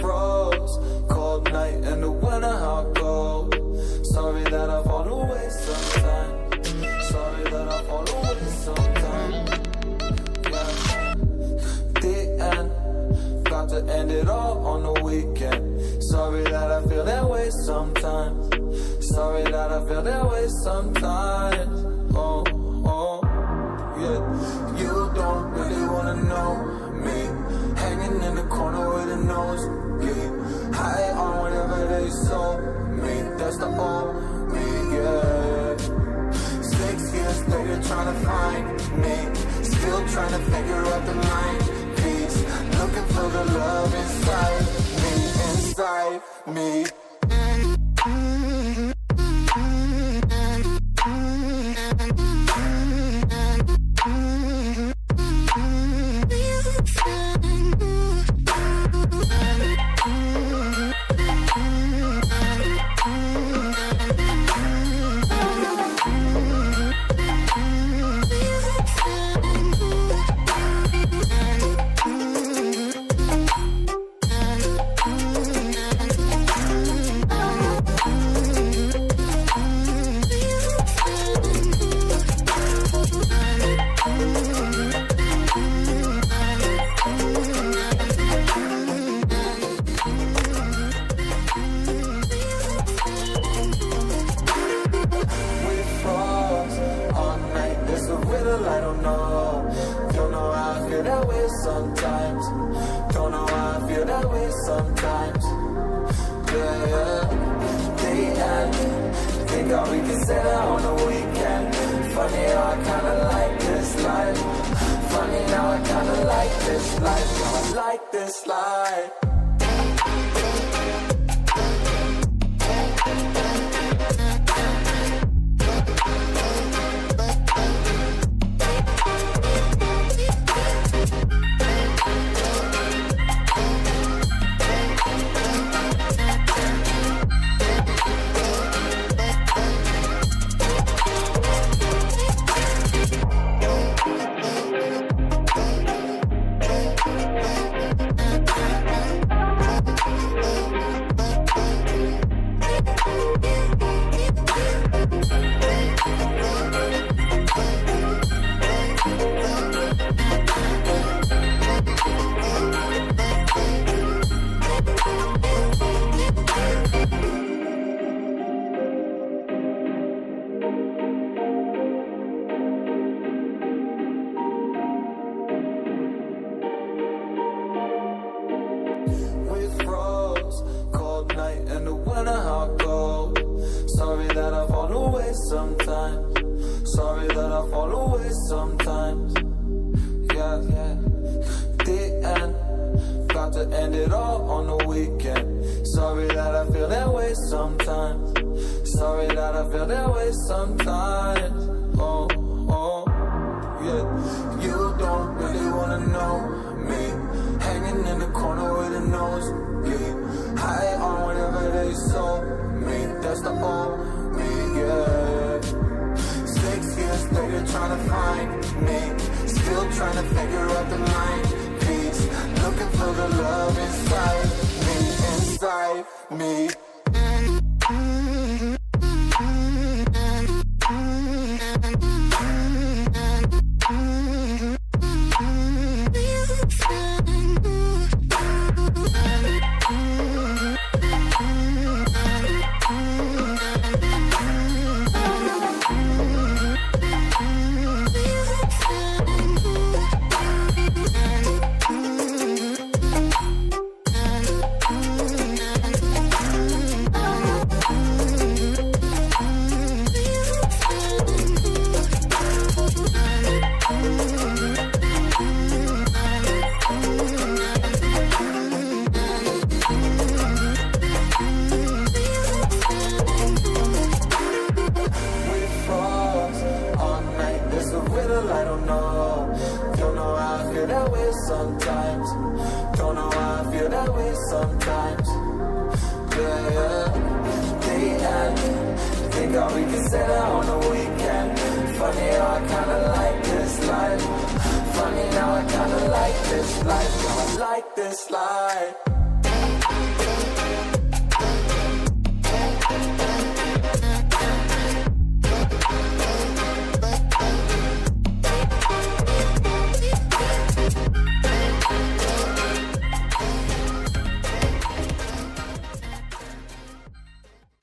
froze, cold night in the winter, how cold. Sorry that I fall away sometimes. Sorry that I fall away sometimes. Yeah. The end, got to end it all on the weekend. Sorry that I feel that way sometimes. Sorry that I feel that way sometimes. Oh, oh, yeah. You don't really wanna know me. Hanging in the corner with a nosebleed. High on whatever they sold me. That's the old me, yeah. 6 years later trying to find me. Still trying to figure out the mind piece. Looking for the love inside me, inside me. I don't know how I feel that way sometimes. Don't know how I feel that way sometimes. Yeah, yeah. The end. Think all we can say that on the weekend. Funny how I kinda like this life. Funny now I kinda like this life. Now I like this life. Sorry that I fall away sometimes. Sorry that I fall away sometimes. Yeah, yeah. The end, got to end it all on the weekend. Sorry that I feel that way sometimes. Sorry that I feel that way sometimes. Oh, oh, yeah. You don't really wanna know me. Hanging in the corner with a nosebleed. High on whatever they sold me. That's the old me, yeah. 6 years later trying to find me. Still trying to figure out the mind piece. Looking for the love inside me, inside me. I don't know how I feel that way sometimes. Don't know how I feel that way sometimes. Yeah, yeah. The end. Think all we can say that on the weekend. Funny how I kinda like this life. Funny now I kinda like this life. Now I like this life.